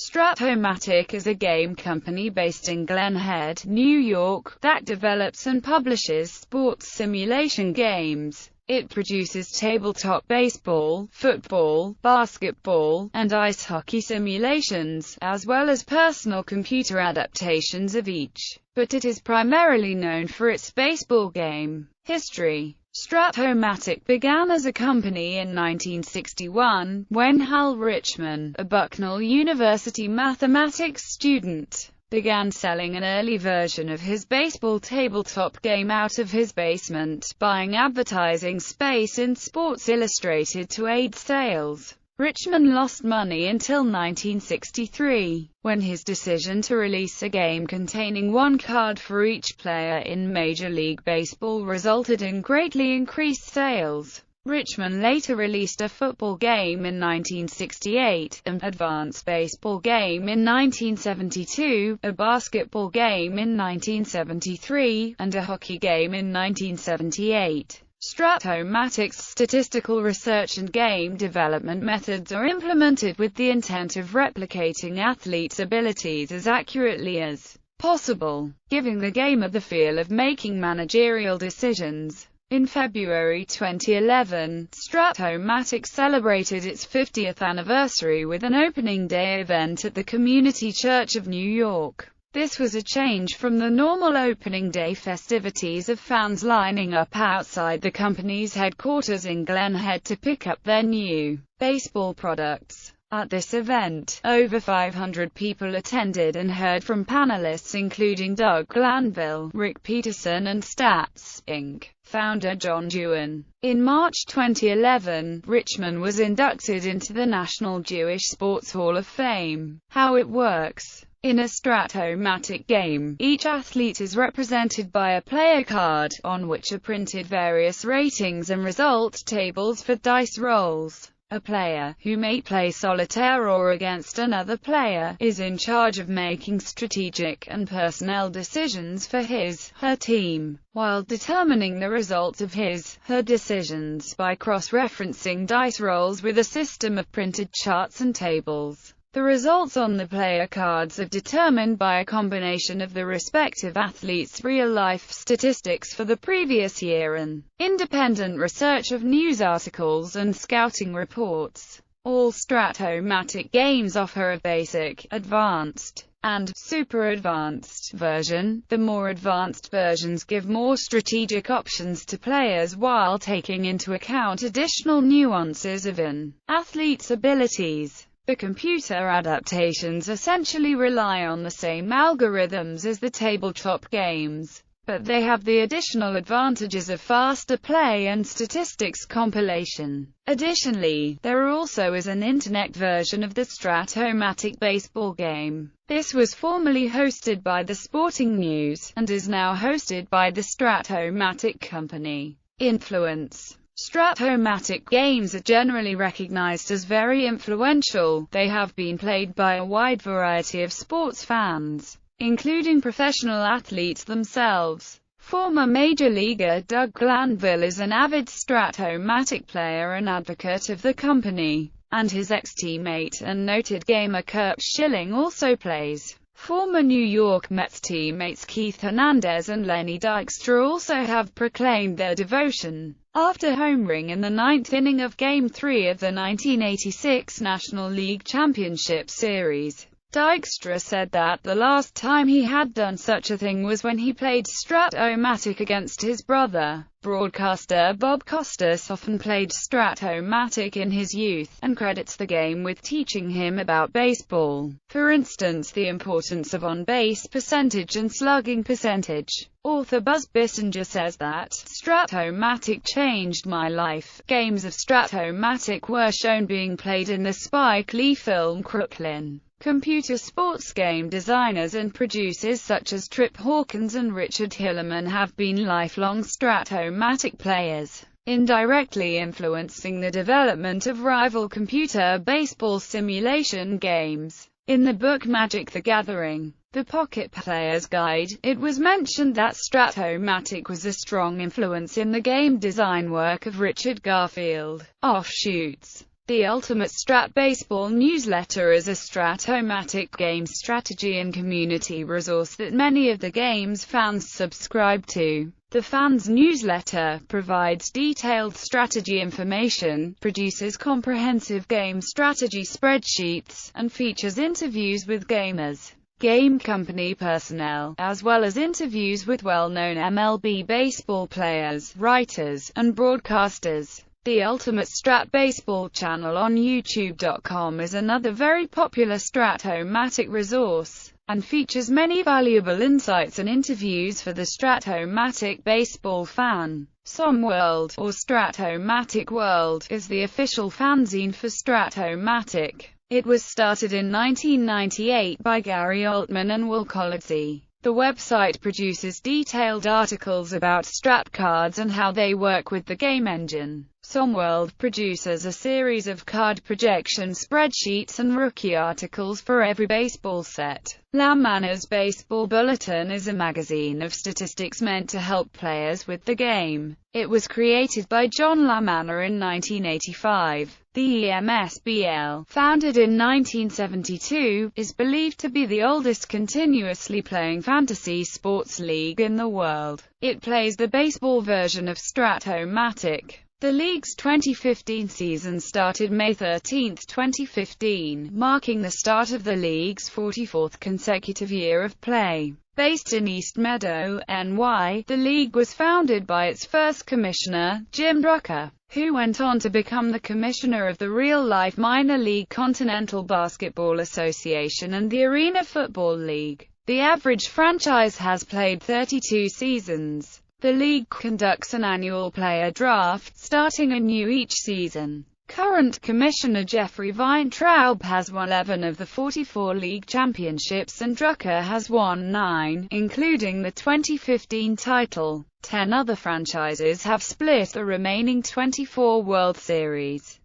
Strat-O-Matic is a game company based in Glen Head, New York, that develops and publishes sports simulation games. It produces tabletop baseball, football, basketball, and ice hockey simulations, as well as personal computer adaptations of each. But it is primarily known for its baseball game. History. Strat-O-Matic began as a company in 1961, when Hal Richman, a Bucknell University mathematics student, began selling an early version of his baseball tabletop game out of his basement, buying advertising space in Sports Illustrated to aid sales. Richman lost money until 1963, when his decision to release a game containing one card for each player in Major League Baseball resulted in greatly increased sales. Richman later released a football game in 1968, an advanced baseball game in 1972, a basketball game in 1973, and a hockey game in 1978. Strat-O-Matic's statistical research and game development methods are implemented with the intent of replicating athletes' abilities as accurately as possible, giving the gamer the feel of making managerial decisions. In February 2011, Strat-O-Matic celebrated its 50th anniversary with an opening day event at the Community Church of New York. This was a change from the normal opening day festivities of fans lining up outside the company's headquarters in Glen Head to pick up their new baseball products. At this event, over 500 people attended and heard from panelists including Doug Glanville, Rick Peterson and Stats.Inc. founder John Doohan. In March 2011, Richman was inducted into the National Jewish Sports Hall of Fame. How it works. In a Strat-O-Matic game, each athlete is represented by a player card, on which are printed various ratings and result tables for dice rolls. A player, who may play solitaire or against another player, is in charge of making strategic and personnel decisions for his/her team, while determining the results of his/her decisions by cross-referencing dice rolls with a system of printed charts and tables. The results on the player cards are determined by a combination of the respective athlete's real-life statistics for the previous year and independent research of news articles and scouting reports. All Strat-O-Matic games offer a basic, advanced, and super advanced version. The more advanced versions give more strategic options to players while taking into account additional nuances of an athlete's abilities. The computer adaptations essentially rely on the same algorithms as the tabletop games, but they have the additional advantages of faster play and statistics compilation. Additionally, there also is an internet version of the Strat-O-Matic baseball game. This was formerly hosted by the Sporting News, and is now hosted by the Strat-O-Matic Company. Influence. Strat-O-Matic games are generally recognized as very influential. They have been played by a wide variety of sports fans, including professional athletes themselves. Former Major Leaguer Doug Glanville is an avid Strat-O-Matic player and advocate of the company, and his ex-teammate and noted gamer Curt Schilling also plays. Former New York Mets teammates Keith Hernandez and Lenny Dykstra also have proclaimed their devotion. After homering in the ninth inning of Game 3 of the 1986 National League Championship Series, Dykstra said that the last time he had done such a thing was when he played Strat-O-Matic against his brother. Broadcaster Bob Costas often played Strat-O-Matic in his youth, and credits the game with teaching him about baseball. For instance, the importance of on-base percentage and slugging percentage. Author Buzz Bissinger says that Strat-O-Matic changed my life. Games of Strat-O-Matic were shown being played in the Spike Lee film Crooklyn. Computer sports game designers and producers such as Trip Hawkins and Richard Hillerman have been lifelong Strat-O-Matic players, indirectly influencing the development of rival computer baseball simulation games. In the book Magic: The Gathering, The Pocket Player's Guide, it was mentioned that Strat-O-Matic was a strong influence in the game design work of Richard Garfield. Offshoots. The Ultimate Strat Baseball newsletter is a Strat-O-Matic game strategy and community resource that many of the game's fans subscribe to. The fans' newsletter provides detailed strategy information, produces comprehensive game strategy spreadsheets, and features interviews with gamers, game company personnel, as well as interviews with well-known MLB baseball players, writers, and broadcasters. The Ultimate Strat Baseball channel on YouTube.com is another very popular Strat-O-Matic resource, and features many valuable insights and interviews for the Strat-O-Matic baseball fan. SomWorld, or Strat-O-Matic World, is the official fanzine for Strat-O-Matic. It was started in 1998 by Gary Altman and Will Colletti. The website produces detailed articles about Strat cards and how they work with the game engine. SomWorld produces a series of card projection spreadsheets and rookie articles for every baseball set. La Manna's Baseball Bulletin is a magazine of statistics meant to help players with the game. It was created by John LaManna in 1985. The EMSBL, founded in 1972, is believed to be the oldest continuously playing fantasy sports league in the world. It plays the baseball version of Strat-O-Matic. The league's 2015 season started May 13, 2015, marking the start of the league's 44th consecutive year of play. Based in East Meadow, NY, the league was founded by its first commissioner, Jim Drucker, who went on to become the commissioner of the real-life minor league Continental Basketball Association and the Arena Football League. The average franchise has played 32 seasons. The league conducts an annual player draft, starting anew each season. Current commissioner Jeffrey Weintraub has won 11 of the 44 league championships and Drucker has won 9, including the 2015 title. 10 other franchises have split the remaining 24 World Series.